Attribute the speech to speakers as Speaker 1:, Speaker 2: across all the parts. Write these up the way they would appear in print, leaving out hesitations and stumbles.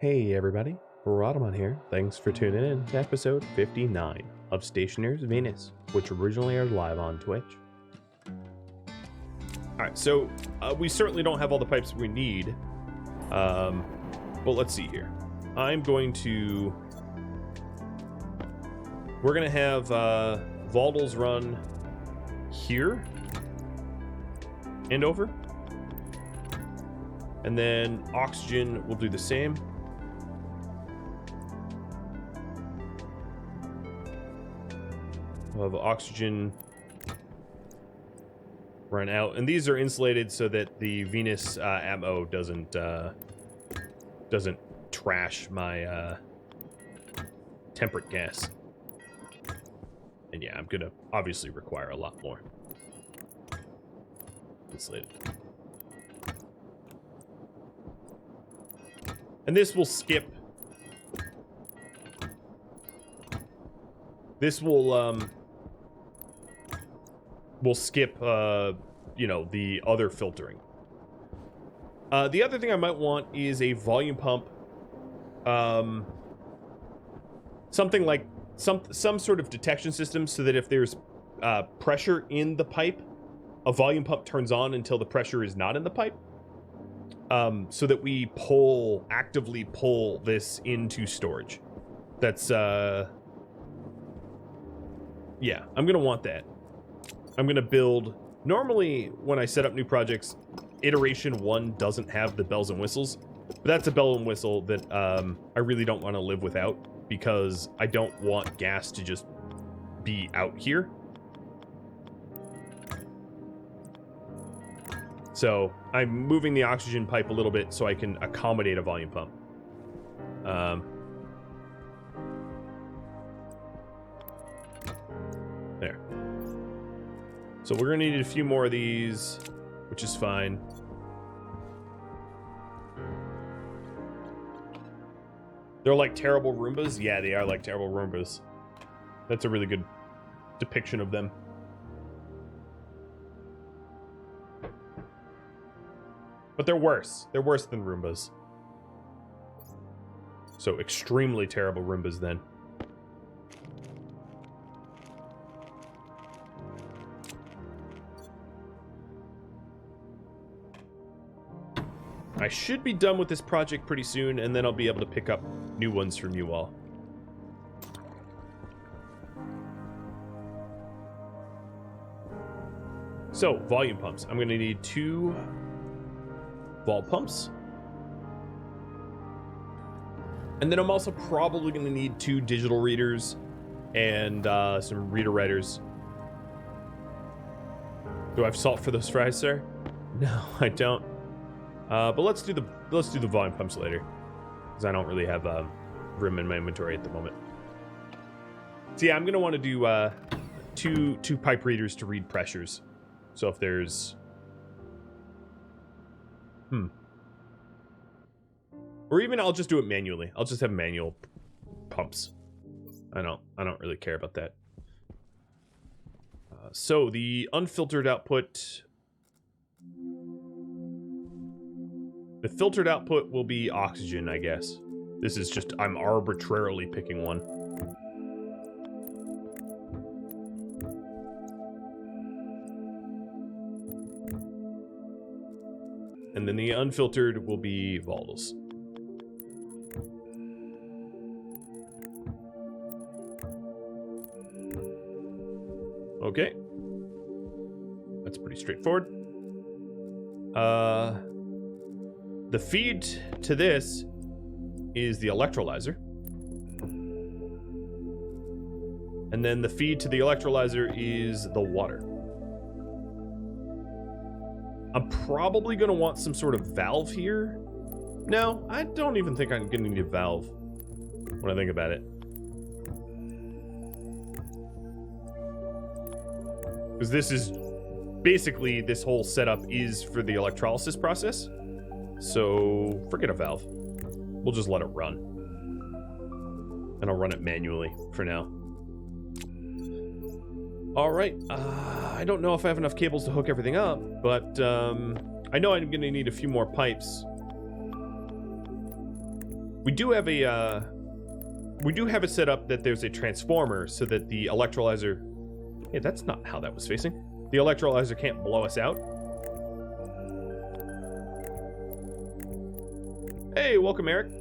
Speaker 1: Hey everybody, Rhadamant here. Thanks for tuning in to episode 59 of Stationeers Venus, which originally aired live on Twitch. Alright, so we certainly don't have all the pipes we need, but let's see here. We're going to have Valdals run here and over, and then oxygen will do the same. We'll have oxygen run out, and these are insulated so that the Venus ammo doesn't trash my temperate gas. And yeah, I'm gonna obviously require a lot more insulated. And this will skip. This will skip, you know, the other filtering. The other thing I might want is a volume pump. Something like some sort of detection system so that if there's pressure in the pipe, a volume pump turns on until the pressure is not in the pipe. So that we actively pull this into storage. That's, yeah, I'm gonna want that. I'm gonna build, normally when I set up new projects, iteration 1 doesn't have the bells and whistles, but that's a bell and whistle that I really don't want to live without, because I don't want gas to just be out here. So I'm moving the oxygen pipe a little bit so I can accommodate a volume pump. There. So we're going to need a few more of these, which is fine. They're like terrible Roombas? Yeah, they are like terrible Roombas. That's a really good depiction of them. But they're worse. They're worse than Roombas. So extremely terrible Roombas then. I should be done with this project pretty soon, and then I'll be able to pick up new ones from you all. So, volume pumps. I'm going to need 2 vol pumps. And then I'm also probably going to need 2 digital readers and some reader writers. Do I have salt for those fries, sir? No, I don't. But let's do the volume pumps later, because I don't really have room in my inventory at the moment. So yeah, I'm gonna want to do two pipe readers to read pressures. So if there's or even I'll just do it manually. I'll just have manual pumps. I don't really care about that. So the unfiltered output. The filtered output will be oxygen, I guess. This is just, I'm arbitrarily picking one. And then the unfiltered will be Valdals. Okay. That's pretty straightforward. The feed to this is the electrolyzer. And then the feed to the electrolyzer is the water. I'm probably going to want some sort of valve here. No, I don't even think I'm going to need a valve when I think about it. Because this is basically, this whole setup is for the electrolysis process. So, forget a valve. We'll just let it run. And I'll run it manually for now. Alright, I don't know if I have enough cables to hook everything up, but I know I'm going to need a few more pipes. We do have it set up that there's a transformer so that the electrolyzer... Hey, that's not how that was facing. The electrolyzer can't blow us out. Hey, welcome, Eric.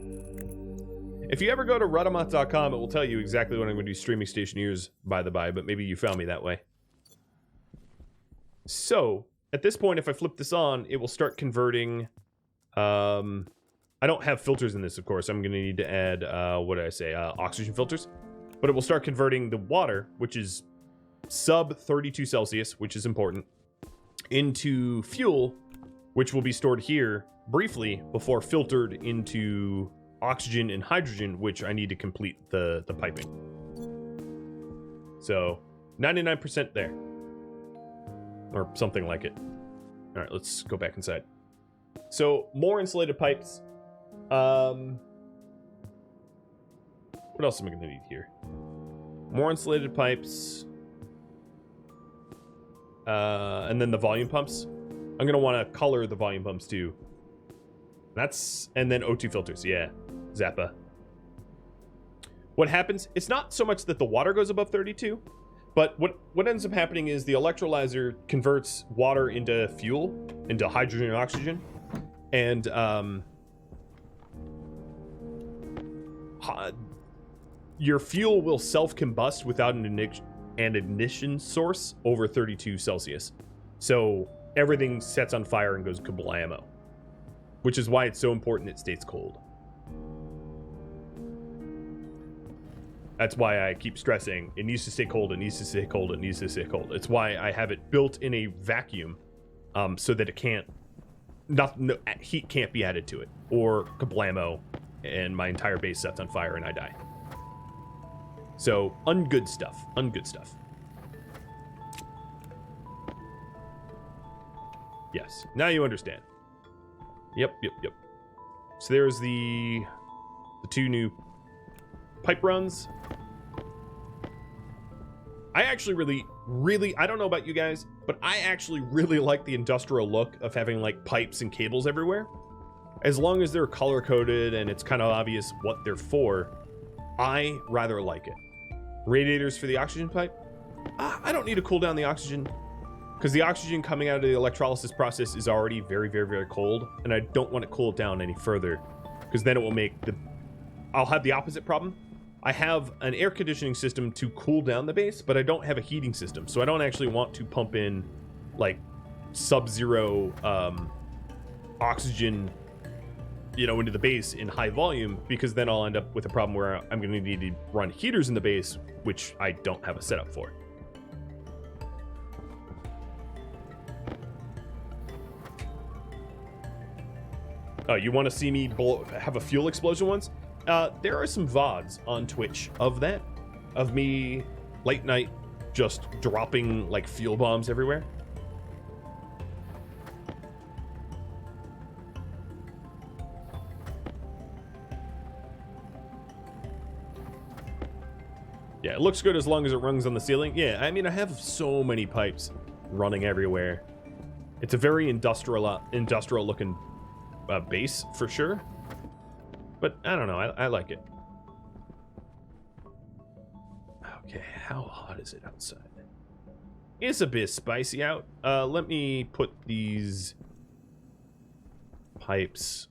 Speaker 1: If you ever go to Rhadamant.com, it will tell you exactly when I'm going to be streaming Stationeers, by the by, but maybe you found me that way. So, at this point, if I flip this on, it will start converting... I don't have filters in this, of course. I'm going to need to add, what did I say, oxygen filters. But it will start converting the water, which is sub 32 Celsius, which is important, into fuel, which will be stored here briefly before filtered into oxygen and hydrogen, which I need to complete the piping. So 99% there, or something like it. All right, let's go back inside. So more insulated pipes. What else am I going to need here? More insulated pipes. And then the volume pumps. I'm going to want to color the volume pumps too. And then O2 filters. Yeah. Zappa. What happens? It's not so much that the water goes above 32, but what ends up happening is the electrolyzer converts water into fuel, into hydrogen and oxygen. And, your fuel will self-combust without an ignition source over 32 Celsius. So everything sets on fire and goes kablamo, which is why it's so important it stays cold. That's why I keep stressing it needs to stay cold, it needs to stay cold, it needs to stay cold. It's why I have it built in a vacuum, so that it can't, heat can't be added to it, or kablamo, and my entire base sets on fire and I die. So, ungood stuff. Ungood stuff. Yes. Now you understand. Yep. So there's the two new pipe runs. I actually really, I don't know about you guys, but I actually really like the industrial look of having like pipes and cables everywhere. As long as they're color coded and it's kind of obvious what they're for, I rather like it. Radiators for the oxygen pipe. I don't need to cool down the oxygen because the oxygen coming out of the electrolysis process is already very, very, very cold, and I don't want to cool it down any further because then it will make I'll have the opposite problem. I have an air conditioning system to cool down the base, but I don't have a heating system, so I don't actually want to pump in like sub-zero oxygen, into the base in high volume, because then I'll end up with a problem where I'm going to need to run heaters in the base, which I don't have a setup for. Oh, you want to see me have a fuel explosion once? There are some VODs on Twitch of that, of me late night just dropping like fuel bombs everywhere. Yeah, it looks good as long as it runs on the ceiling. Yeah, I mean, I have so many pipes running everywhere. It's a very industrial looking base for sure. But I don't know, I like it. Okay, how hot is it outside? It's a bit spicy out. Let me put these pipes.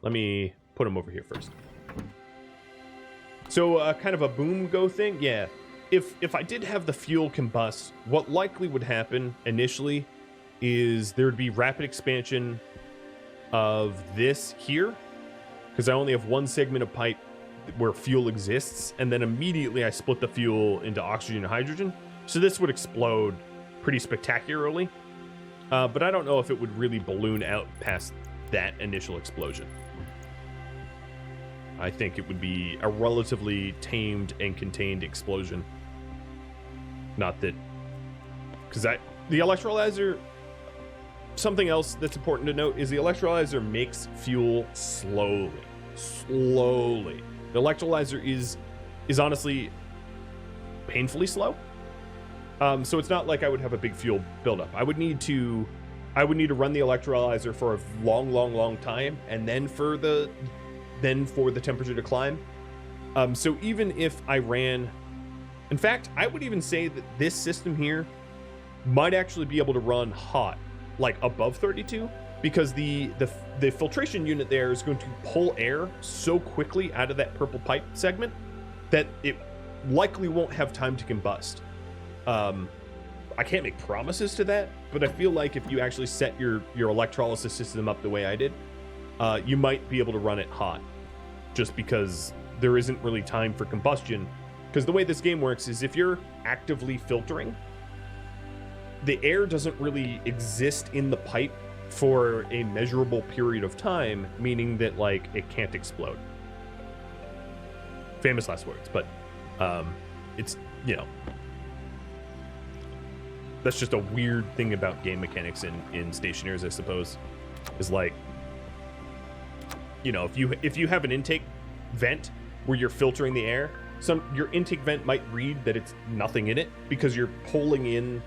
Speaker 1: Let me put them over here first. So kind of a boom go thing. Yeah, if I did have the fuel combust, what likely would happen initially is there would be rapid expansion of this here, because I only have one segment of pipe where fuel exists, and then immediately I split the fuel into oxygen and hydrogen. So this would explode pretty spectacularly, but I don't know if it would really balloon out past that initial explosion. I think it would be a relatively tamed and contained explosion. Not that, because the electrolyzer, something else that's important to note is the electrolyzer makes fuel slowly. The electrolyzer is honestly painfully slow. So it's not like I would have a big fuel buildup. I would need to run the electrolyzer for a long time, and then for the than for the temperature to climb. So even if I ran, in fact, I would even say that this system here might actually be able to run hot, like above 32, because the filtration unit there is going to pull air so quickly out of that purple pipe segment that it likely won't have time to combust. I can't make promises to that, but I feel like if you actually set your electrolysis system up the way I did, you might be able to run it hot, just because there isn't really time for combustion. Because the way this game works is if you're actively filtering, the air doesn't really exist in the pipe for a measurable period of time, meaning that, like, it can't explode. Famous last words, but it's, you know, that's just a weird thing about game mechanics in Stationeers, I suppose, is like, you know, if you have an intake vent where you're filtering the air, your intake vent might read that it's nothing in it because you're pulling in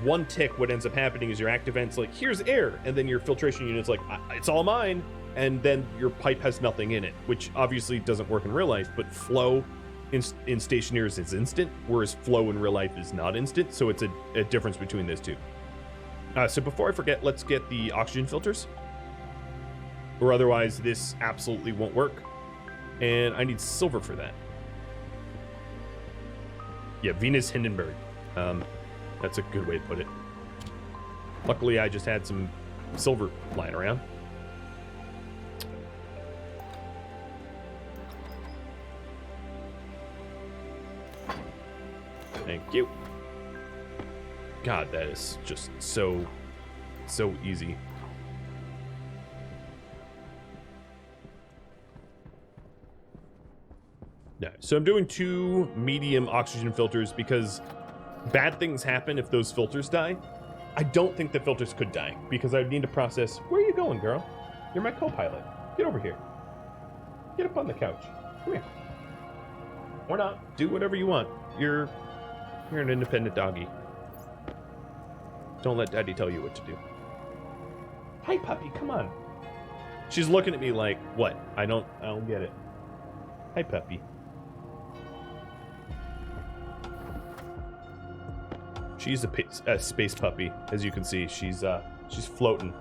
Speaker 1: one tick. What ends up happening is your active vent's like, here's air, and then your filtration unit's like, it's all mine, and then your pipe has nothing in it, which obviously doesn't work in real life, but flow in Stationeers is instant, whereas flow in real life is not instant, so it's a difference between those two. So before I forget, let's get the oxygen filters, or otherwise this absolutely won't work, and I need silver for that. Yeah, Venus Hindenburg. That's a good way to put it. Luckily, I just had some silver lying around. Thank you. God, that is just so easy. Yeah, so I'm doing 2 medium oxygen filters because bad things happen if those filters die. I don't think the filters could die because I need to process. Where are you going, girl? You're my co-pilot. Get over here. Get up on the couch. Come here. Or not. Do whatever you want. You're an independent doggy. Don't let daddy tell you what to do. Hi, puppy. Come on. She's looking at me like, what? I don't get it. Hi, puppy. She's a space puppy, as you can see. She's floating.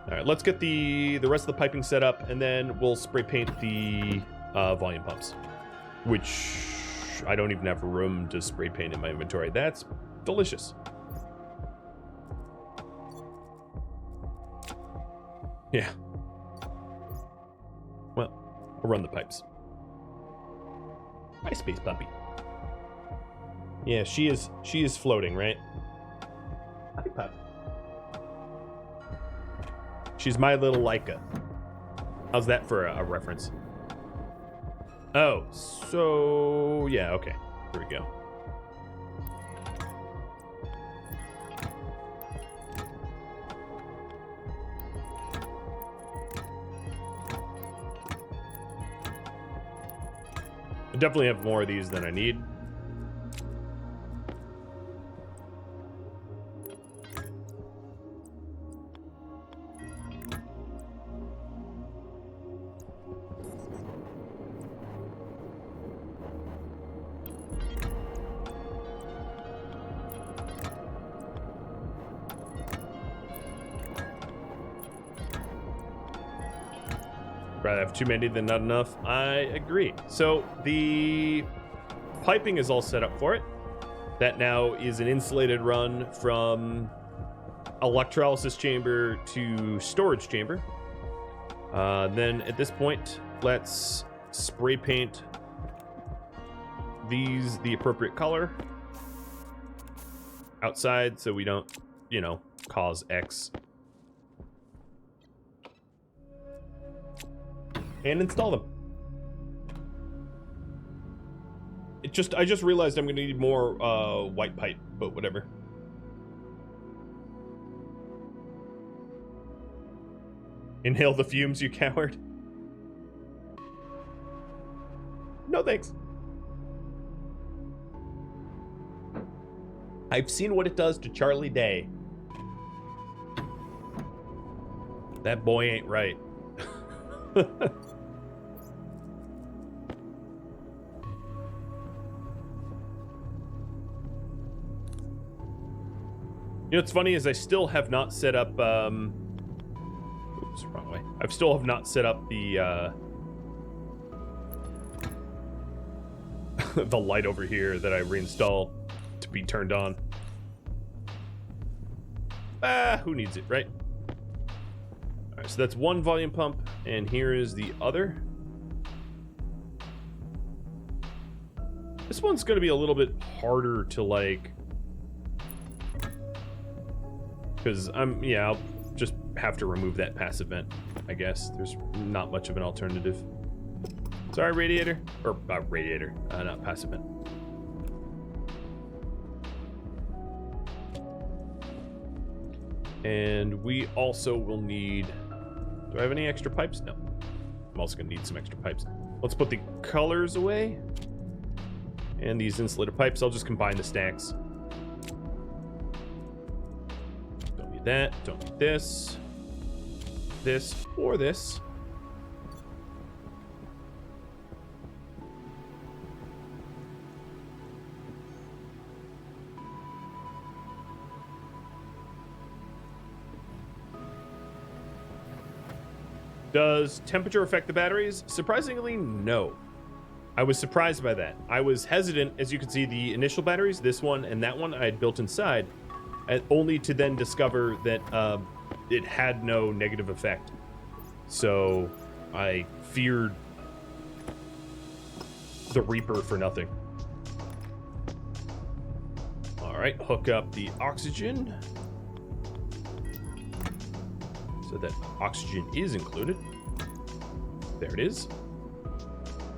Speaker 1: All right, let's get the rest of the piping set up, and then we'll spray paint the volume pumps, which I don't even have room to spray paint in my inventory. That's delicious. Yeah. Well, I'll run the pipes. Hi, space puppy. Yeah, she is floating, right? Hi, pup. She's my little Leica. How's that for a reference? Oh, so yeah, okay. Here we go. I definitely have more of these than I need. Rather have too many than not enough. I agree. So the piping is all set up for it. That now is an insulated run from electrolysis chamber to storage chamber. Then at this point, let's spray paint these the appropriate color outside so we don't, you know, cause X. And install them. I just realized I'm gonna need more white pipe, but whatever. Inhale the fumes, you coward. No thanks. I've seen what it does to Charlie Day. That boy ain't right. You know what's funny is I still have not set up, oops, wrong way. I still have not set up the, the light over here that I reinstalled to be turned on. Who needs it, right? Alright, so that's one volume pump, and here is the other. This one's gonna be a little bit harder to, like... Because I'll just have to remove that passive vent, I guess. There's not much of an alternative. Sorry, radiator. Or, radiator, not passive vent. And we also will need... Do I have any extra pipes? No. I'm also going to need some extra pipes. Let's put the colors away. And these insulated pipes, I'll just combine the stacks. Don't need that. Don't need this. This or this. Does temperature affect the batteries? Surprisingly, no. I was surprised by that. I was hesitant, as you can see, the initial batteries, this one and that one, I had built inside, only to then discover that it had no negative effect. So I feared the Reaper for nothing. All right, hook up the oxygen. So that oxygen is included. There it is.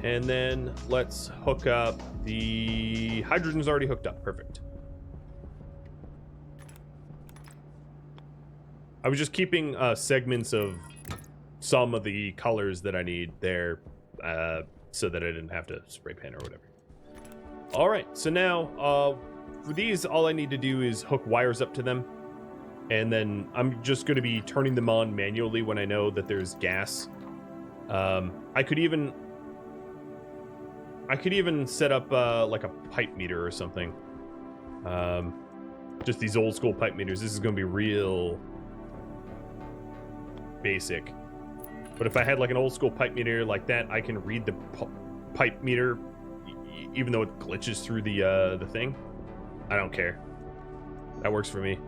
Speaker 1: And then let's hook up the hydrogen's already hooked up. Perfect. I was just keeping segments of some of the colors that I need there so that I didn't have to spray paint or whatever. All right, so now for these, all I need to do is hook wires up to them. And then I'm just going to be turning them on manually when I know that there's gas. I could even set up like a pipe meter or something. Just these old school pipe meters. This is going to be real basic. But if I had like an old school pipe meter like that, I can read the pipe meter even though it glitches through the thing. I don't care. That works for me.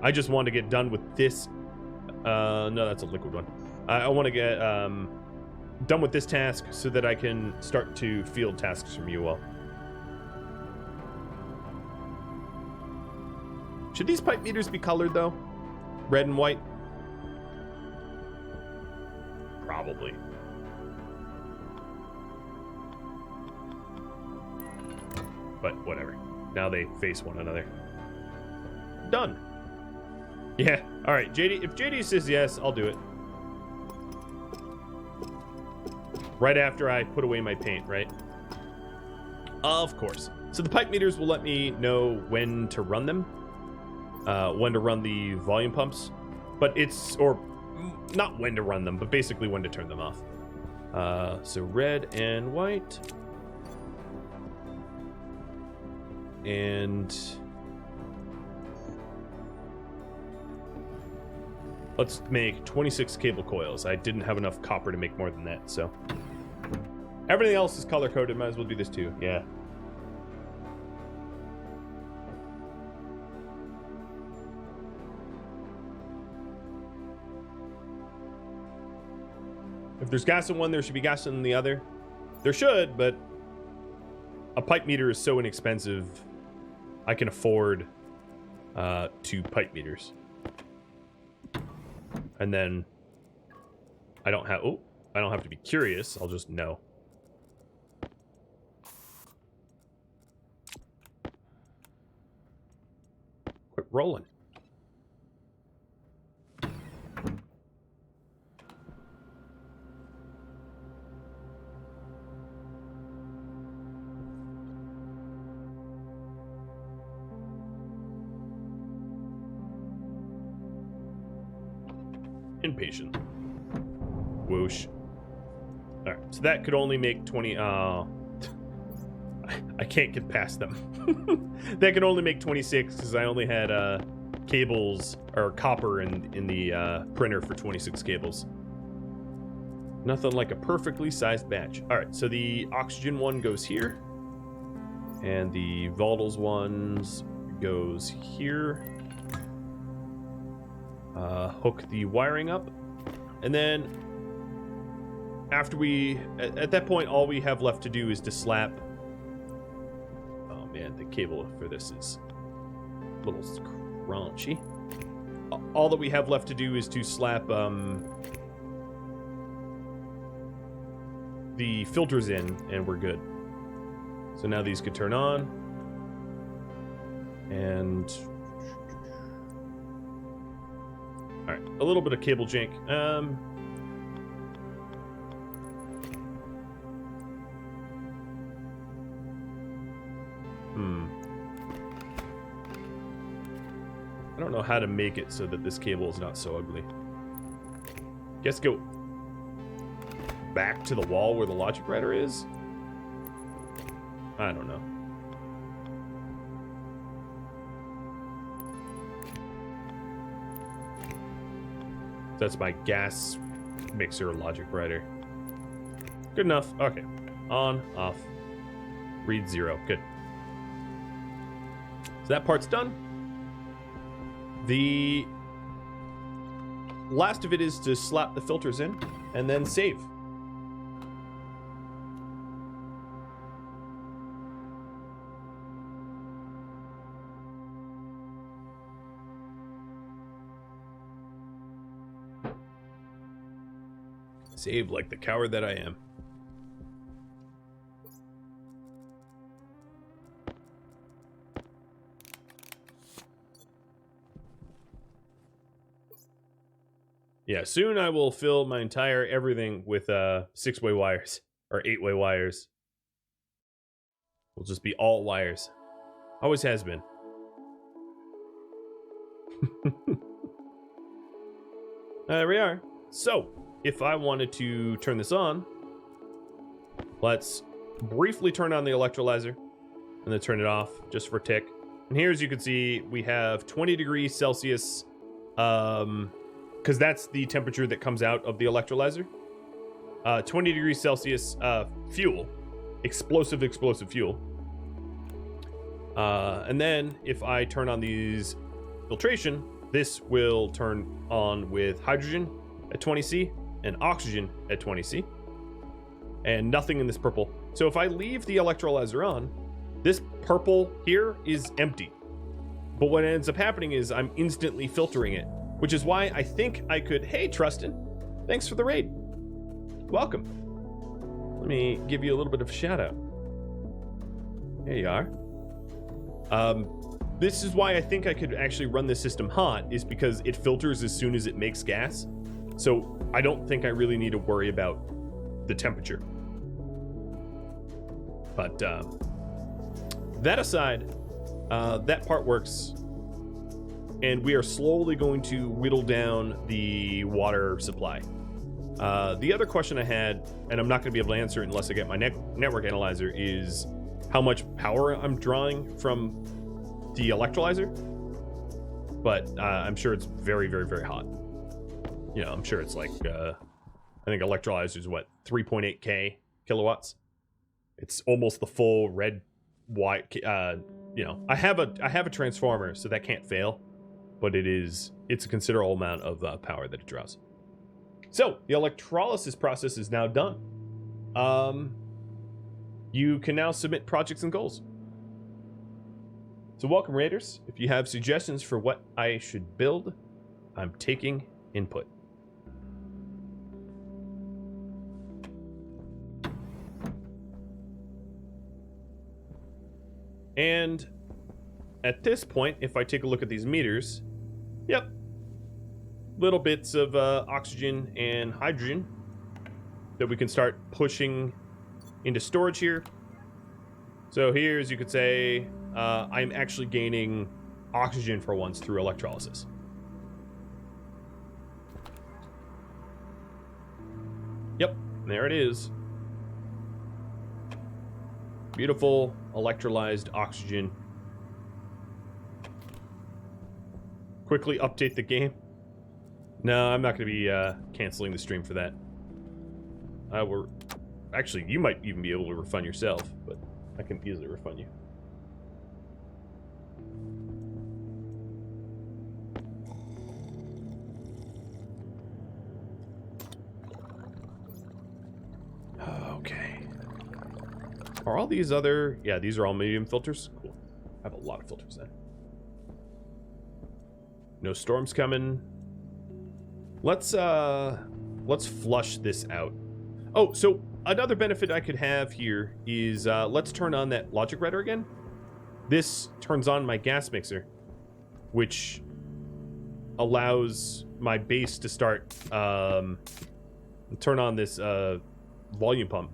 Speaker 1: I just want to get done with this. No, that's a liquid one. I want to get done with this task so that I can start to field tasks from you all. Should these pipe meters be colored though? Red and white? Probably. But whatever. Now they face one another. Done. Yeah, alright, JD. If JD says yes, I'll do it. Right after I put away my paint, right? Of course. So the pipe meters will let me know when to run them. When to run the volume pumps. But it's, or not when to run them, but basically when to turn them off. So red and white. And... let's make 26 cable coils. I didn't have enough copper to make more than that, so. Everything else is color-coded. Might as well do this too. Yeah. If there's gas in one, there should be gas in the other. There should, but a pipe meter is so inexpensive. I can afford 2 pipe meters. And then I don't have to be curious. I'll just know. Quit rolling. Impatient. Whoosh. All right, so that could only make 20. I can't get past them. That can only make 26 because I only had cables or copper in the printer for 26 cables. Nothing like a perfectly sized batch. All right, so the oxygen one goes here, and the volatiles ones goes here. Hook the wiring up, and then after we, at that point, all we have left to do is to slap. Oh man, the cable for this is a little crunchy. All that we have left to do is to slap the filters in, and we're good. So now these could turn on, and all right, a little bit of cable jank. I don't know how to make it so that this cable is not so ugly. Guess go back to the wall where the logic writer is? I don't know. That's my gas mixer logic writer. Good enough. Okay. On, off. Read 0. Good. So that part's done. The last of it is to slap the filters in and then save. Save like the coward that I am. Yeah, soon I will fill my entire everything with 6-way wires or 8-way wires. Will just be all wires. Always has been. There we are. So, if I wanted to turn this on, let's briefly turn on the electrolyzer and then turn it off just for a tick. And here, as you can see, we have 20 degrees Celsius, because that's the temperature that comes out of the electrolyzer. 20 degrees Celsius fuel, explosive fuel. And then if I turn on these filtration, this will turn on with hydrogen at 20C and oxygen at 20C, and nothing in this purple. So if I leave the electrolyzer on, this purple here is empty. But what ends up happening is I'm instantly filtering it, which is why I think I could. Hey, Trustin, thanks for the raid. Welcome. Let me give you a little bit of a shout out. There you are. This is why I think I could actually run this system hot, is because it filters as soon as it makes gas. So I don't think I really need to worry about the temperature. But that aside, that part works. And we are slowly going to whittle down the water supply. The other question I had, and I'm not going to be able to answer it unless I get my network analyzer, is how much power I'm drawing from the electrolyzer. But I'm sure it's very, very, very hot. You know, I'm sure it's like, I think electrolyzer is what, 3.8K kilowatts? It's almost the full red, white, you know, I have a transformer, so that can't fail. But it's a considerable amount of power that it draws. So the electrolysis process is now done. You can now submit projects and goals. So welcome, Raiders. If you have suggestions for what I should build, I'm taking input. And at this point, if I take a look at these meters, yep, little bits of oxygen and hydrogen that we can start pushing into storage here. So here, as you could say, I'm actually gaining oxygen for once through electrolysis. Yep, there it is. Beautiful electrolyzed oxygen. Quickly update the game. No, I'm not going to be canceling the stream for that. Actually, you might even be able to refund yourself, but I can easily refund you. Okay. Are all these other... Yeah, these are all medium filters. Cool. I have a lot of filters then. No storms coming. Let's flush this out. Oh, so another benefit I could have here is let's turn on that logic writer again. This turns on my gas mixer, which allows my base to start turn on this volume pump.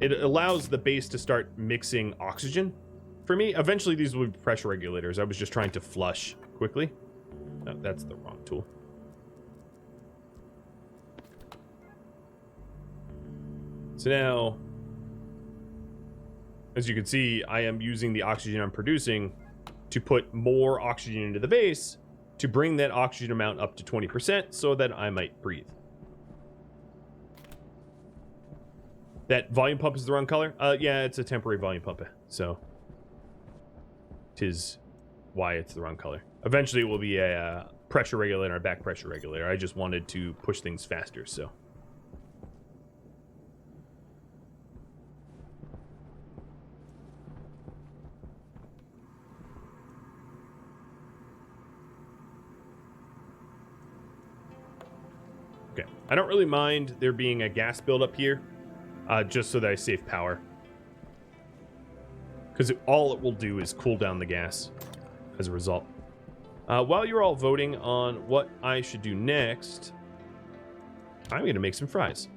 Speaker 1: It allows the base to start mixing oxygen for me. Eventually these will be pressure regulators. I was just trying to flush quickly. No, that's the wrong tool. So now, as you can see, I am using the oxygen I'm producing to put more oxygen into the base to bring that oxygen amount up to 20% so that I might breathe. That volume pump is the wrong color? Yeah, it's a temporary volume pump, so 'tis why it's the wrong color. Eventually it will be a pressure regulator, a back pressure regulator. I just wanted to push things faster, so. Okay, I don't really mind there being a gas buildup here, just so that I save power. Because all it will do is cool down the gas as a result. While you're all voting on what I should do next, I'm going to make some fries.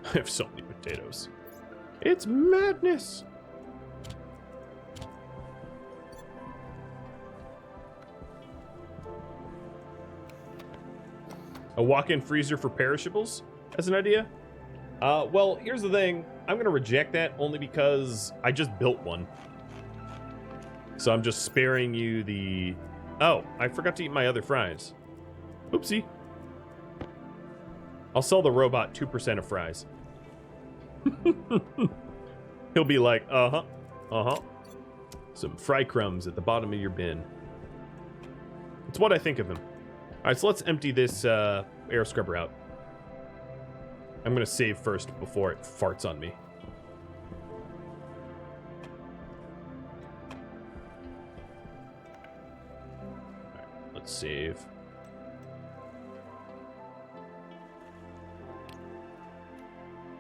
Speaker 1: I have so many potatoes. It's madness. A walk-in freezer for perishables as an idea? Well, here's the thing. I'm going to reject that only because I just built one. So I'm just sparing you the... Oh, I forgot to eat my other fries. Oopsie. I'll sell the robot 2% of fries. He'll be like, uh-huh, uh-huh. Some fry crumbs at the bottom of your bin. It's what I think of him. All right, so let's empty this air scrubber out. I'm going to save first before it farts on me. All right, let's save.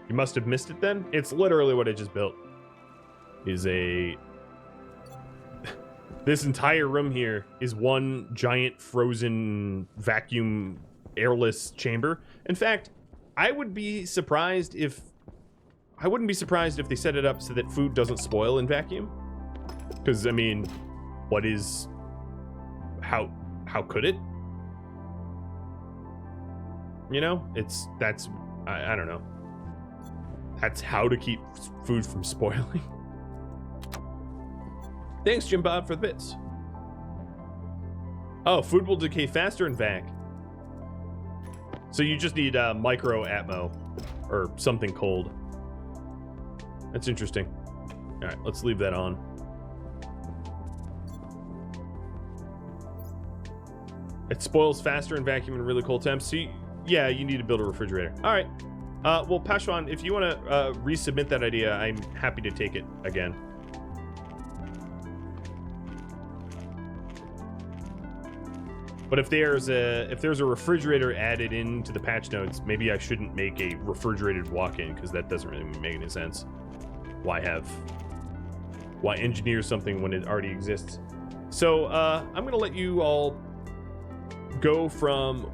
Speaker 1: You must have missed it then? It's literally what I just built. Is a... This entire room here is one giant frozen vacuum airless chamber. In fact, I wouldn't be surprised if they set it up so that food doesn't spoil in vacuum. Because, I mean, what is... How could it? You know? That's... I don't know. That's how to keep food from spoiling. Thanks, Jim Bob, for the bits. Oh, food will decay faster in vac. So you just need micro atmo or something cold. That's interesting. All right, let's leave that on. It spoils faster in vacuum in really cold temps. See, yeah, you need to build a refrigerator. All right. Well, Pashwan, if you want to resubmit that idea, I'm happy to take it again. But if there's a refrigerator added into the patch notes, maybe I shouldn't make a refrigerated walk-in because that doesn't really make any sense. Why engineer something when it already exists? So I'm gonna let you all go from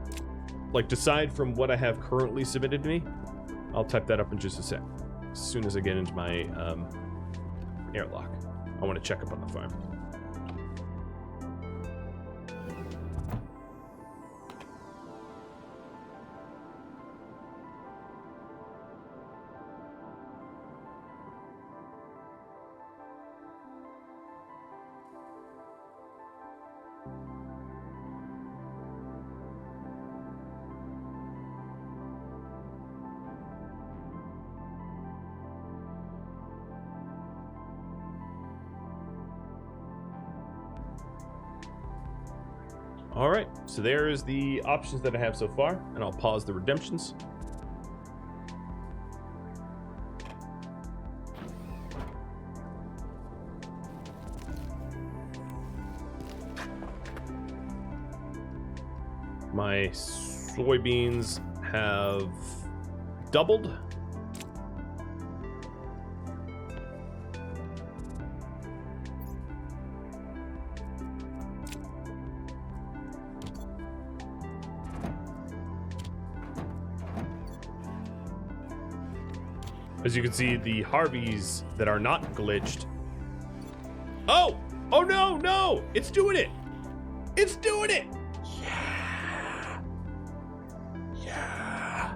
Speaker 1: like decide from what I have currently submitted to me. I'll type that up in just a sec. As soon as I get into my airlock, I want to check up on the farm. All right, so there is the options that I have so far, and I'll pause the redemptions. My soybeans have doubled. As you can see, the Harveys that are not glitched. Oh! Oh no, no! It's doing it! It's doing it! Yeah! Yeah!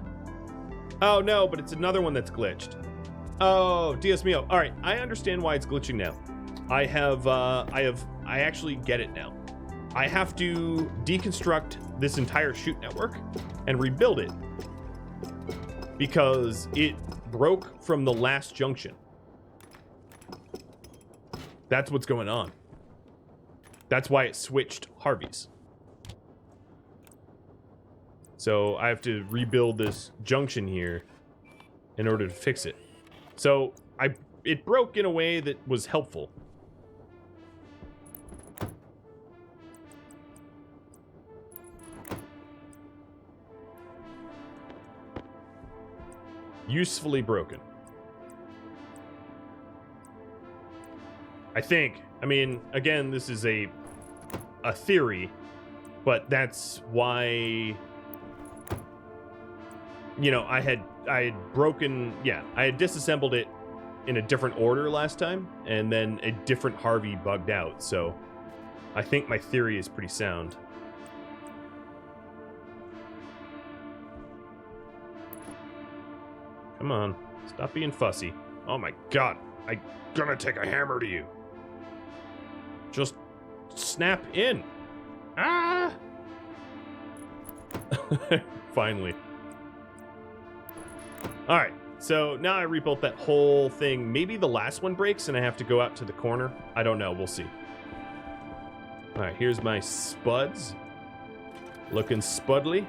Speaker 1: Oh no, but it's another one that's glitched. Oh, Dios mio. Alright, I understand why it's glitching now. I actually get it now. I have to deconstruct this entire chute network and rebuild it because it broke from the last junction. That's what's going on. That's why it switched Harveys. So I have to rebuild this junction here in order to fix it. So it broke in a way that was helpful. Usefully broken. I think. I mean, again, this is a theory, but that's why, you know, I had broken, yeah, I had disassembled it in a different order last time, and then a different Harvey bugged out, so I think my theory is pretty sound. Come on, stop being fussy. Oh my god, I'm gonna take a hammer to you. Just snap in. Ah! Finally. Alright, so now I rebuilt that whole thing. Maybe the last one breaks and I have to go out to the corner. I don't know, we'll see. Alright, here's my spuds. Looking spudly.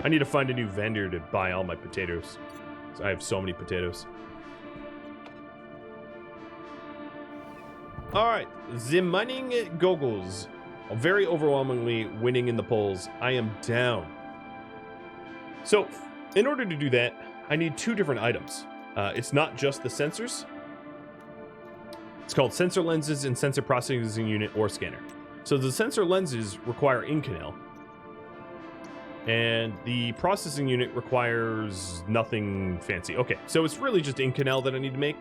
Speaker 1: I need to find a new vendor to buy all my potatoes. I have so many potatoes. Alright, the mining goggles are very overwhelmingly winning in the polls. I am down. So, in order to do that, I need two different items. It's not just the sensors. It's called sensor lenses and sensor processing unit or scanner. So the sensor lenses require Inconel. And the processing unit requires nothing fancy. Okay, so it's really just Inconel that I need to make.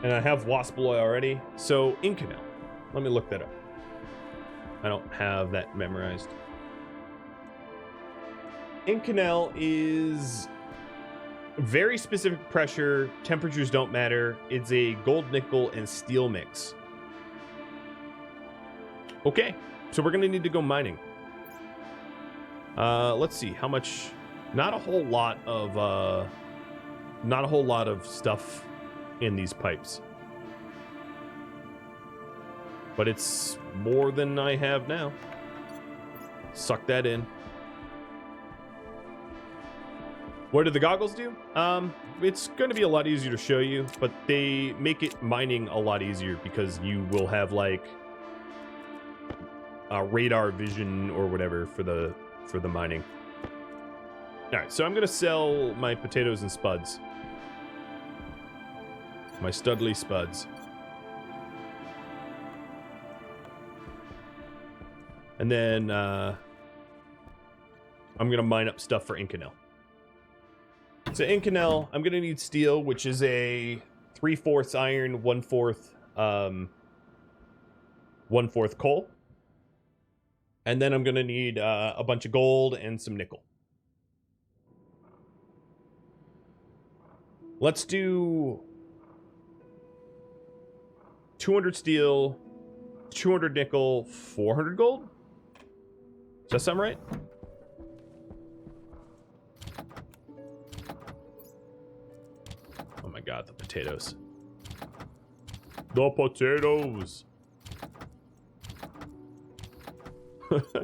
Speaker 1: And I have wasp oil already. So Inconel. Let me look that up. I don't have that memorized. Inconel is very specific pressure, temperatures don't matter. It's a gold, nickel, and steel mix. Okay, so we're gonna need to go mining. Let's see how much. Not a whole lot of stuff in these pipes, but it's more than I have now. Suck that in. What do the goggles do? It's going to be a lot easier to show you, but they make it mining a lot easier because you will have like radar vision or whatever for the mining. All right, so I'm gonna sell my potatoes and spuds. My studly spuds. And then I'm gonna mine up stuff for Inconel. So Inconel, I'm gonna need steel, which is a 3/4 iron, 1/4 1/4 coal. And then I'm gonna need a bunch of gold and some nickel. Let's do 200 steel, 200 nickel, 400 gold. Does that sound right? Oh my god, the potatoes. The potatoes.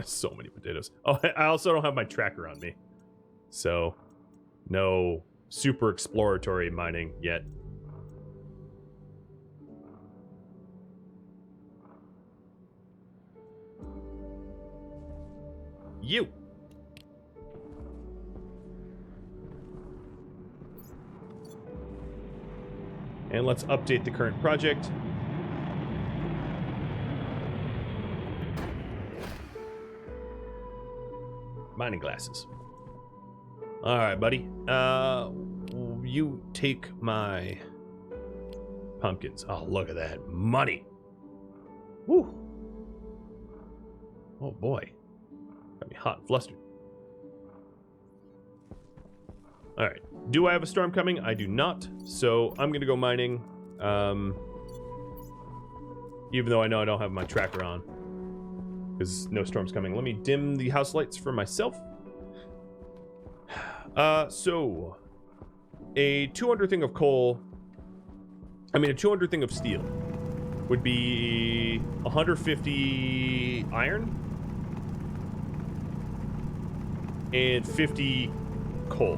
Speaker 1: So many potatoes. Oh, I also don't have my tracker on me. So, no super exploratory mining yet. You. And let's update the current project. Mining glasses. All right, buddy. You take my pumpkins. Oh, look at that money. Woo. Oh boy. Got me hot and flustered. All right. Do I have a storm coming? I do not. So I'm going to go mining. Even though I know I don't have my tracker on. Because no storm's coming. Let me dim the house lights for myself. So a 200 thing of coal. A 200 thing of steel would be 150 iron and 50 coal.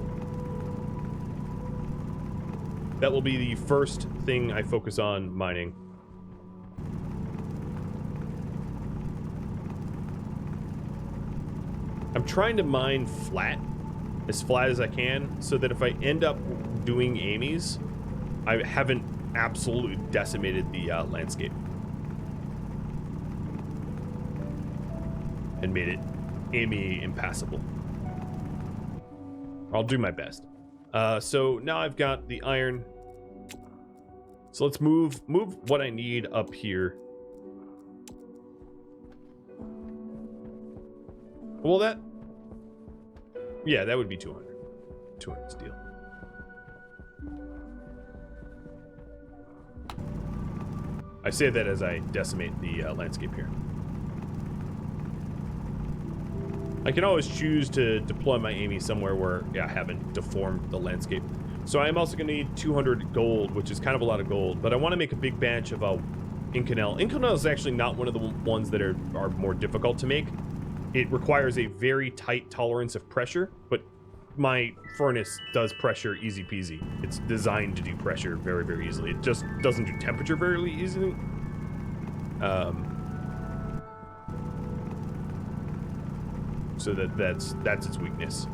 Speaker 1: That will be the first thing I focus on mining. I'm trying to mine flat, as flat as I can, so that if I end up doing Amy's, I haven't absolutely decimated the landscape. And made it Amy impassable. I'll do my best. So now I've got the iron. So let's move what I need up here. Well, that would be 200. 200 steel. I say that as I decimate the landscape here. I can always choose to deploy my Amy somewhere where I haven't deformed the landscape. So I am also going to need 200 gold, which is kind of a lot of gold. But I want to make a big batch of Inconel. Inconel is actually not one of the ones that are more difficult to make. It requires a very tight tolerance of pressure, but my furnace does pressure easy peasy. It's designed to do pressure very, very easily. It just doesn't do temperature very easily. So that's its weakness.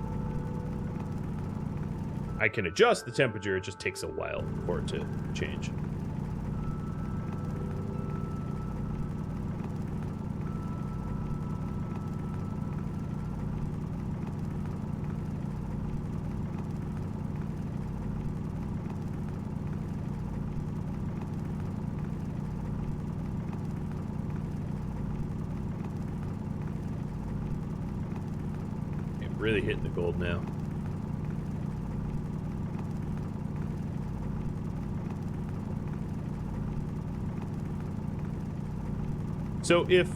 Speaker 1: I can adjust the temperature, it just takes a while for it to change. Really hitting the gold now. So if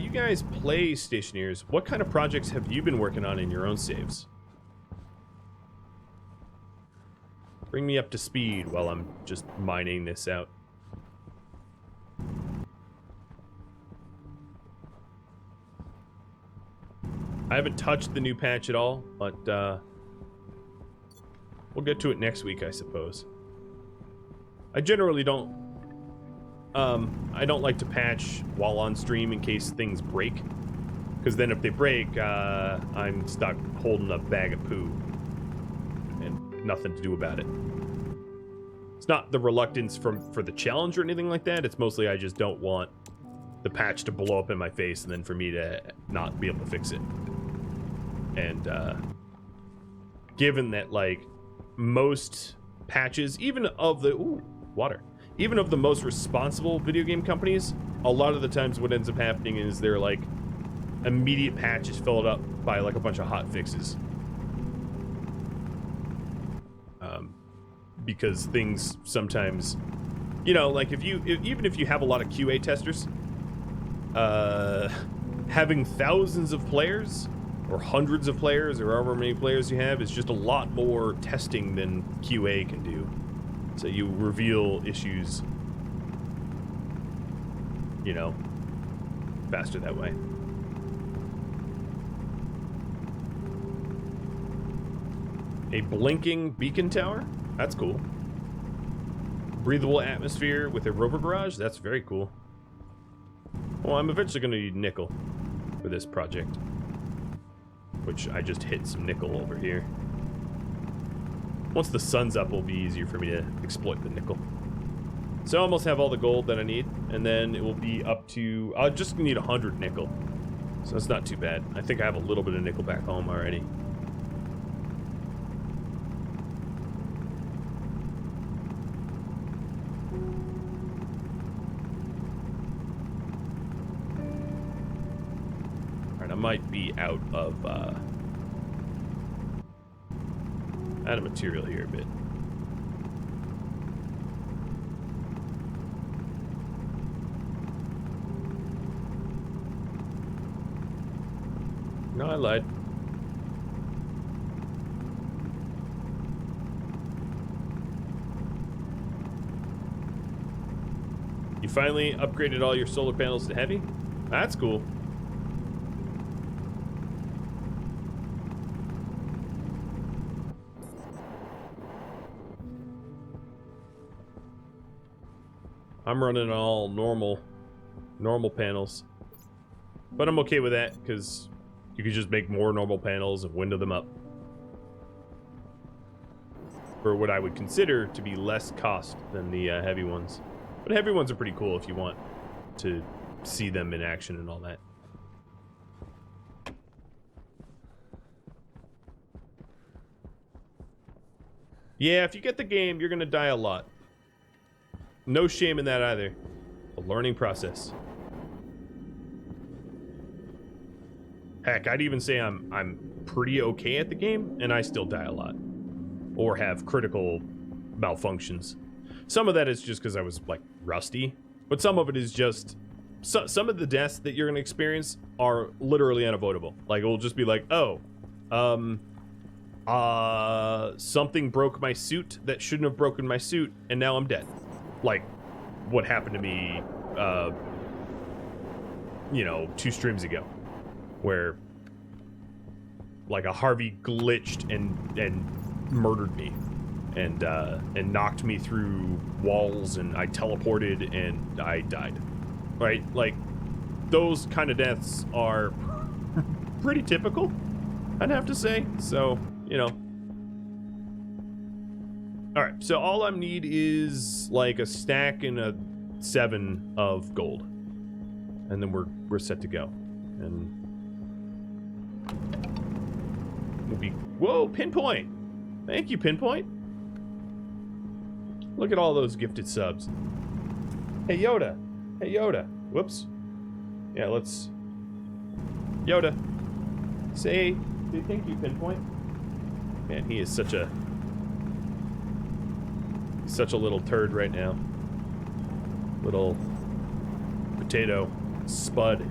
Speaker 1: you guys play Stationeers, what kind of projects have you been working on in your own saves? Bring me up to speed while I'm just mining this out. I haven't touched the new patch at all, but we'll get to it next week, I suppose. I generally don't I don't like to patch while on stream in case things break, because then if they break, I'm stuck holding a bag of poo. and nothing to do about it. It's not the reluctance for the challenge or anything like that. It's mostly I just don't want the patch to blow up in my face and then for me to not be able to fix it. And given that, like, most patches, even of the even of the most responsible video game companies, a lot of the times what ends up happening is their, like, immediate patch is filled up by, like, a bunch of hot fixes. Because things sometimes, you know, like, even if you have a lot of QA testers, having thousands of players or hundreds of players or however many players you have is just a lot more testing than QA can do. So you reveal issues, you know, faster that way. A blinking beacon tower? That's cool. Breathable atmosphere with a rover garage? That's very cool. Well, I'm eventually going to need nickel for this project, which I just hit some nickel over here. Once the sun's up, it'll be easier for me to exploit the nickel. So I almost have all the gold that I need, and then it will be up to... I'll just need 100 nickel. So that's not too bad. I think I have a little bit of nickel back home already. Might be out of material here a bit. No, I lied. You finally upgraded all your solar panels to heavy? That's cool. I'm running all normal panels, but I'm okay with that because you could just make more normal panels and window them up for what I would consider to be less cost than the heavy ones. But heavy ones are pretty cool if you want to see them in action and all that. Yeah, if you get the game, you're gonna die a lot. No shame in that either. A learning process. Heck, I'd even say I'm pretty okay at the game, and I still die a lot. Or have critical malfunctions. Some of that is just because I was, like, rusty. But some of it is just... some of the deaths that you're going to experience are literally unavoidable. Like, it will just be like, oh, something broke my suit that shouldn't have broken my suit, and now I'm dead. Like what happened to me, you know, 2 streams ago, where like a Harvey glitched and murdered me, and knocked me through walls, and I teleported and I died. Right? Like those kind of deaths are pretty typical, I'd have to say. So, you know. Alright, so all I need is like a stack and a 7 of gold. And then we're set to go. And we'll be... Whoa, Pinpoint! Thank you, Pinpoint. Look at all those gifted subs. Hey, Yoda. Hey, Yoda. Whoops. Yeah, let's... Yoda. Say thank you, Pinpoint. Man, he is such a... Such a little turd right now. Little potato spud.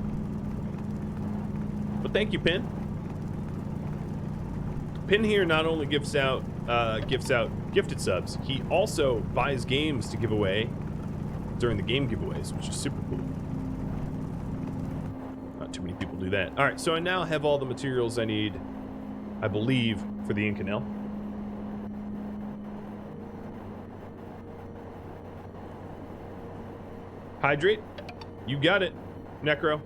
Speaker 1: But thank you, Pin. Pin here not only gives out gifted subs, he also buys games to give away during the game giveaways, which is super cool. Not too many people do that. All right, so I now have all the materials I need, I believe, for the Inconel. Hydrate, you got it, Necro.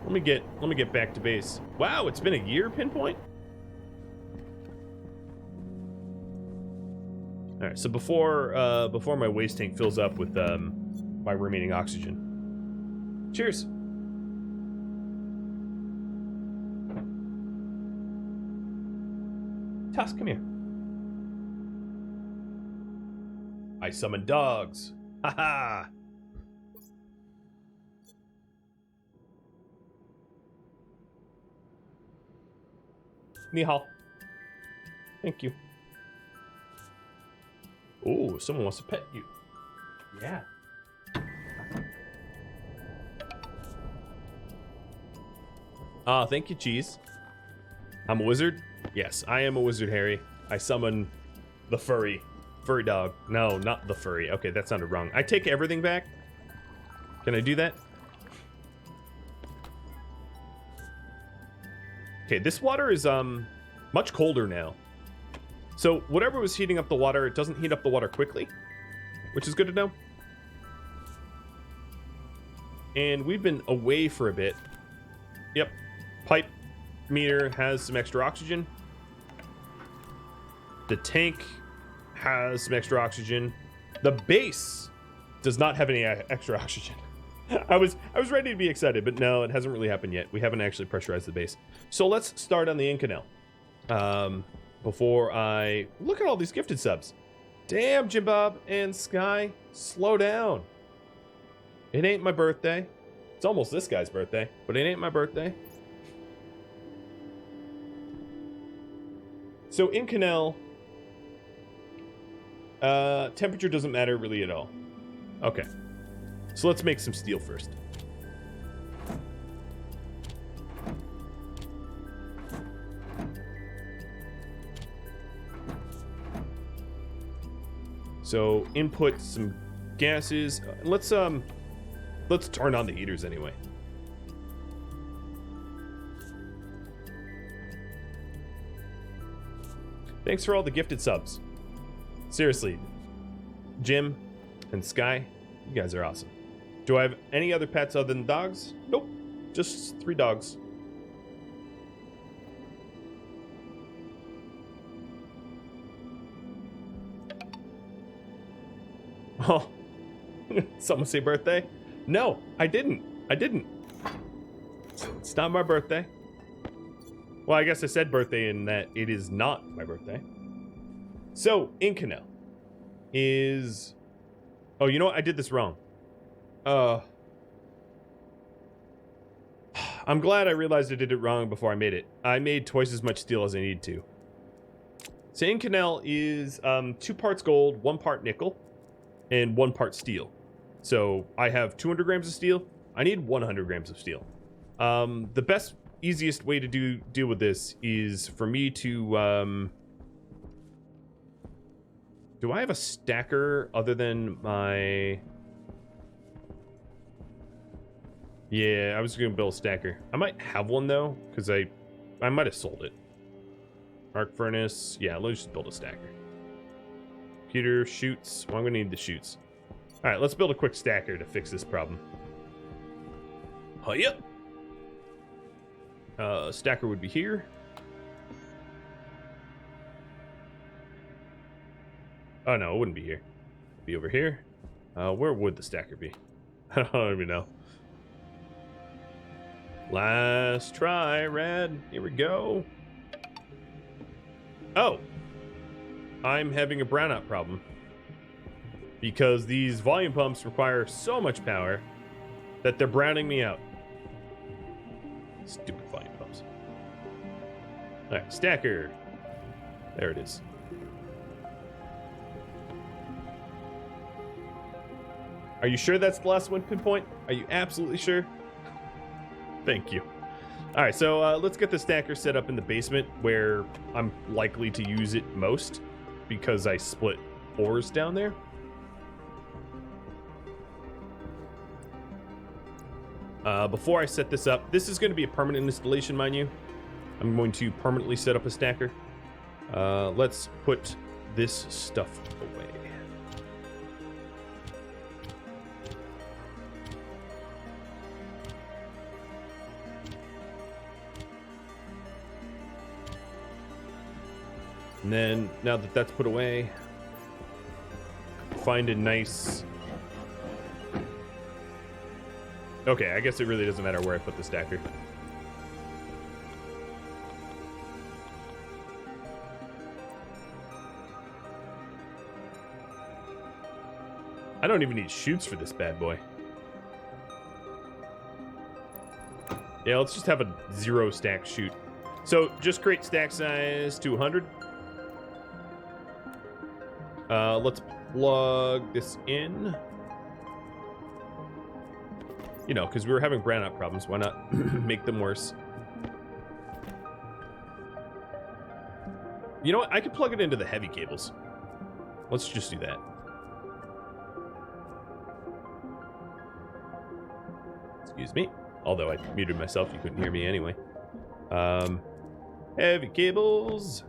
Speaker 1: Let me get back to base. Wow, it's been a year, Pinpoint. All right, so before my waste tank fills up with my remaining oxygen. Cheers. Tusk, come here. I summon dogs. Haha. Ni hao. Thank you. Oh, someone wants to pet you. Yeah. Thank you, Cheese. I'm a wizard? Yes, I am a wizard, Harry. I summon the furry dog. No, not the furry. Okay, that sounded wrong. I take everything back. Can I do that? Okay, this water is much colder now. So whatever was heating up the water, it doesn't heat up the water quickly, which is good to know. And we've been away for a bit. Yep, pipe meter has some extra oxygen. The tank has some extra oxygen. The base does not have any extra oxygen. I was ready to be excited, but no, it hasn't really happened yet. We haven't actually pressurized the base. So let's start on the ink canal. Before I look at all these gifted subs. Damn, Jim Bob and Sky, slow down. It ain't my birthday. It's almost this guy's birthday, but it ain't my birthday. So in canal, temperature doesn't matter really at all. Okay, so let's make some steel first. So input some gases. Let's turn on the heaters anyway. Thanks for all the gifted subs. Seriously, Jim and Sky, you guys are awesome. Do I have any other pets other than dogs? Nope, just 3 dogs. Oh, someone say birthday? No, I didn't. It's not my birthday. Well, I guess I said birthday in that it is not my birthday. So, Incanel is... Oh, you know what? I did this wrong. I'm glad I realized I did it wrong before I made it. I made twice as much steel as I need to. So, Incanel is 2 parts gold, 1 part nickel, and 1 part steel. So, I have 200 grams of steel. I need 100 grams of steel. The best... easiest way to deal with this is for me to do I have a stacker other than my... Yeah, I was gonna build a stacker. I might have one though, because I might have sold it. Arc furnace. Yeah, let's just build a stacker. Computer, chutes. Well, I'm gonna need the chutes. All right, let's build a quick stacker to fix this problem. Oh, yep. Stacker would be here. Oh no, it wouldn't be here. It'd be over here. Where would the stacker be? I don't even know. Last try, Rad. Here we go. Oh, I'm having a brownout problem because these volume pumps require so much power that they're browning me out. Stupid volume pumps. All right, stacker. There it is. Are you sure that's the last one pinpoint? Are you absolutely sure? Thank you. All right, so let's get the stacker set up in the basement where I'm likely to use it most because I split ores down there. Before I set this up, this is going to be a permanent installation, mind you. I'm going to permanently set up a stacker. Let's put this stuff away. And then, now that that's put away, find a nice... Okay, I guess it really doesn't matter where I put the stacker. I don't even need chutes for this bad boy. Yeah, let's just have a 0 stack chute. So just create stack size 200. Let's plug this in. You know, because we were having brownout problems. Why not make them worse? You know what? I could plug it into the heavy cables. Let's just do that. Excuse me. Although I muted myself, you couldn't hear me anyway. Heavy cables.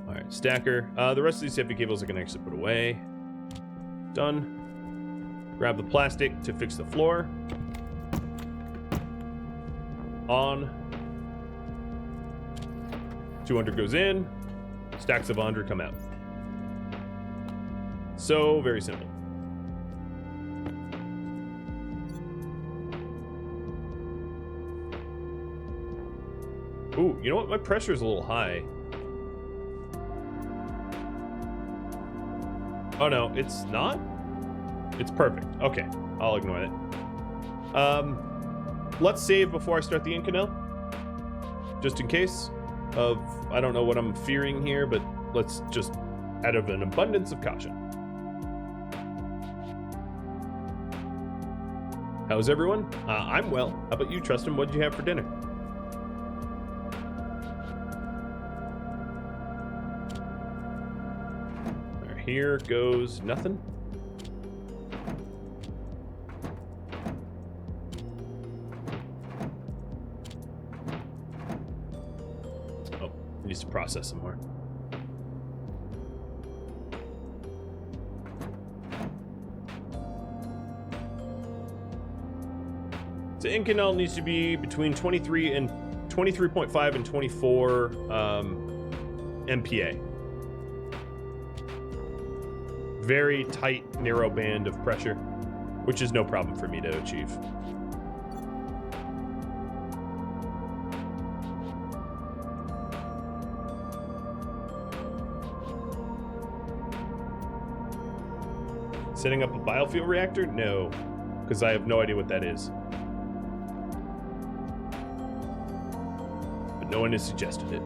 Speaker 1: All right, stacker. The rest of these heavy cables I can actually put away. Done. Grab the plastic to fix the floor. On. 200 goes in. Stacks of 100 come out. So, very simple. Ooh, you know what? My pressure is a little high. Oh no, it's not? It's perfect. Okay, I'll ignore that. Let's save before I start the Inconel. Just in case of, I don't know what I'm fearing here, but let's just, out of an abundance of caution. How's everyone? I'm well. How about you, Trustin? What'd you have for dinner? Here goes nothing. Oh, it needs to process some more. So Inconel needs to be between 23 and 23.5 and 24 MPa. Very tight, narrow band of pressure, which is no problem for me to achieve. Setting up a biofuel reactor? No, because I have no idea what that is. But no one has suggested it.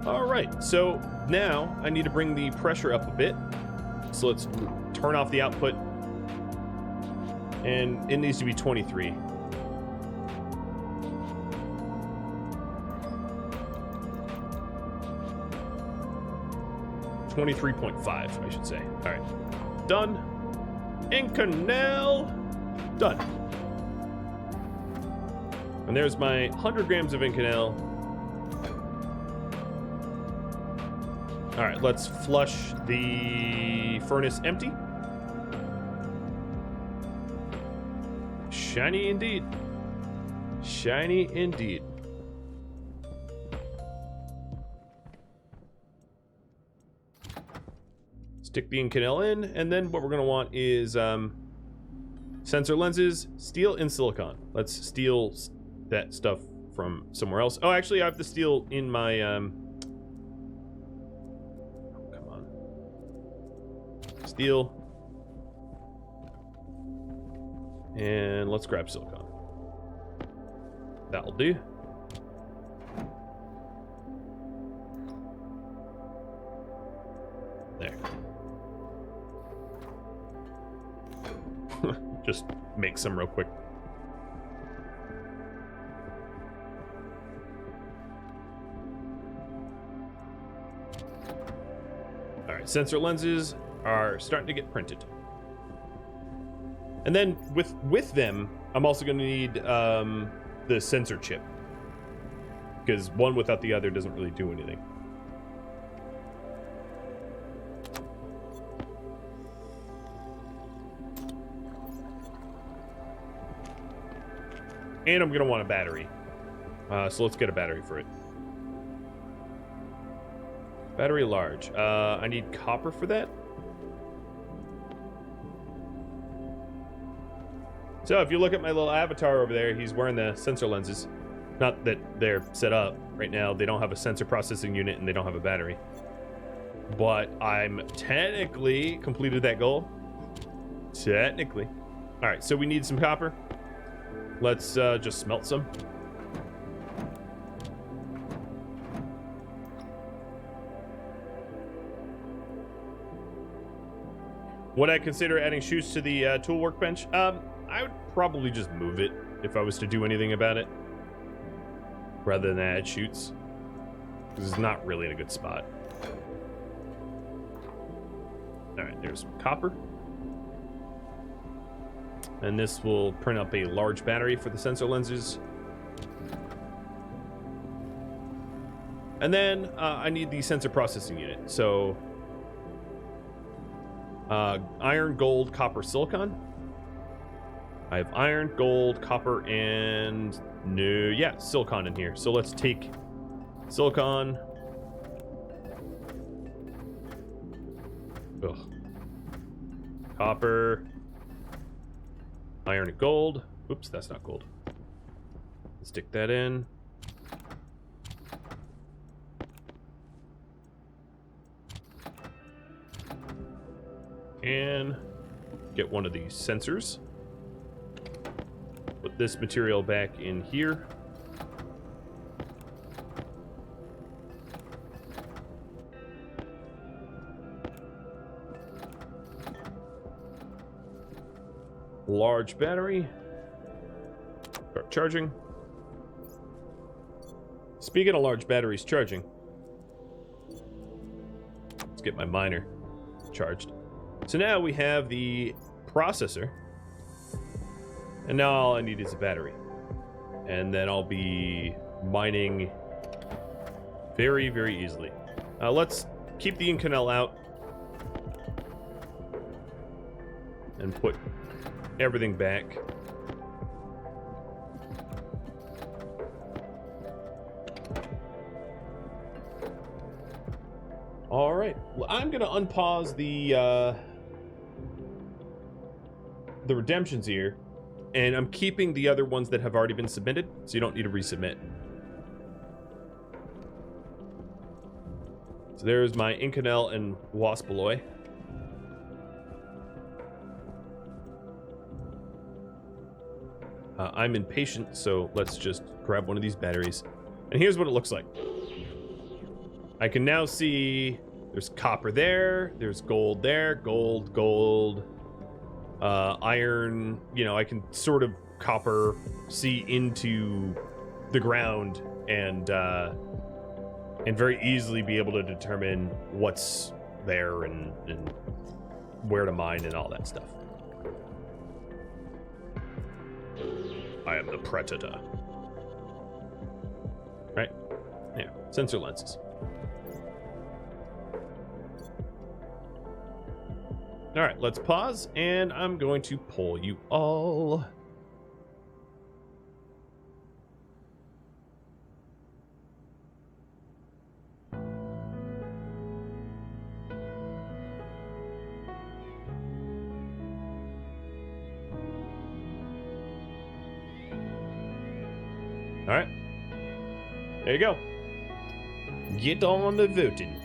Speaker 1: All right, so now I need to bring the pressure up a bit. So let's turn off the output. And it needs to be 23. .5, I should say. All right, done. Inconel, done. And there's my 100 grams of Inconel. All right, let's flush the furnace empty. Shiny indeed. Shiny indeed. Stick the Inconel in, and then what we're gonna want is sensor lenses, steel and silicon. Let's steal that stuff from somewhere else. Oh, actually, I have the steel in my steel, and let's grab silicon. That'll do. There. Just make some real quick. All right, sensor lenses are starting to get printed. And then with them, I'm also going to need the sensor chip, because one without the other doesn't really do anything. And I'm going to want a battery. So let's get a battery for it. Battery large. I need copper for that. So if you look at my little avatar over there, he's wearing the sensor lenses. Not that they're set up right now. They don't have a sensor processing unit and they don't have a battery. But I'm technically completed that goal. Technically. All right, so we need some copper. Let's just smelt some. Would I consider adding shoes to the tool workbench? I would probably just move it if I was to do anything about it, rather than add chutes, because it's not really in a good spot. All right, there's some copper. And this will print up a large battery for the sensor lenses. And then I need the sensor processing unit. So iron, gold, copper, silicon. I have iron, gold, copper, and silicon in here. So let's take silicon. Ugh. Copper, iron, and gold. Oops, that's not gold. Stick that in. And get one of these sensors. Put this material back in here. Large battery. Start charging. Speaking of large batteries charging, let's get my miner charged. So now we have the processor, and now all I need is a battery, and then I'll be mining very, very easily. Let's keep the Inconel out and put everything back. All right, well, I'm gonna unpause the redemptions here, and I'm keeping the other ones that have already been submitted, so you don't need to resubmit. So there's my Inconel and Waspaloy. I'm impatient, so let's just grab one of these batteries. And here's what it looks like. I can now see there's copper there, there's gold there, gold, iron. You know, I can sort of copper see into the ground and very easily be able to determine what's there and where to mine and all that stuff. I am the predator. Right? Yeah, sensor lenses. All right, let's pause, and I'm going to pull you all. All right, there you go. Get on the voting.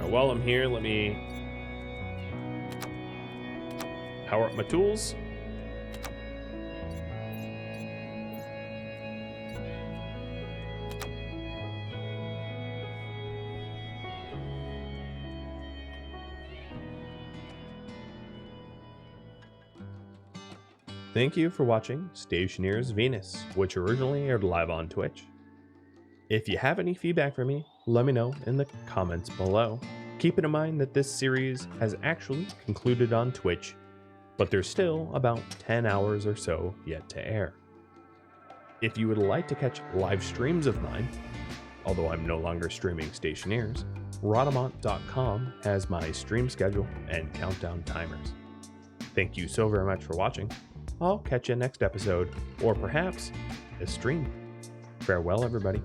Speaker 1: While I'm here, let me power up my tools. Thank you for watching Stationeers Venus, which originally aired live on Twitch. If you have any feedback for me, let me know in the comments below. Keeping in mind that this series has actually concluded on Twitch, but there's still about 10 hours or so yet to air. If you would like to catch live streams of mine, Although I'm no longer streaming Stationeers, Rhadamant.com has my stream schedule and countdown timers. Thank you so very much for watching. I'll catch you next episode, or perhaps a stream. Farewell, everybody.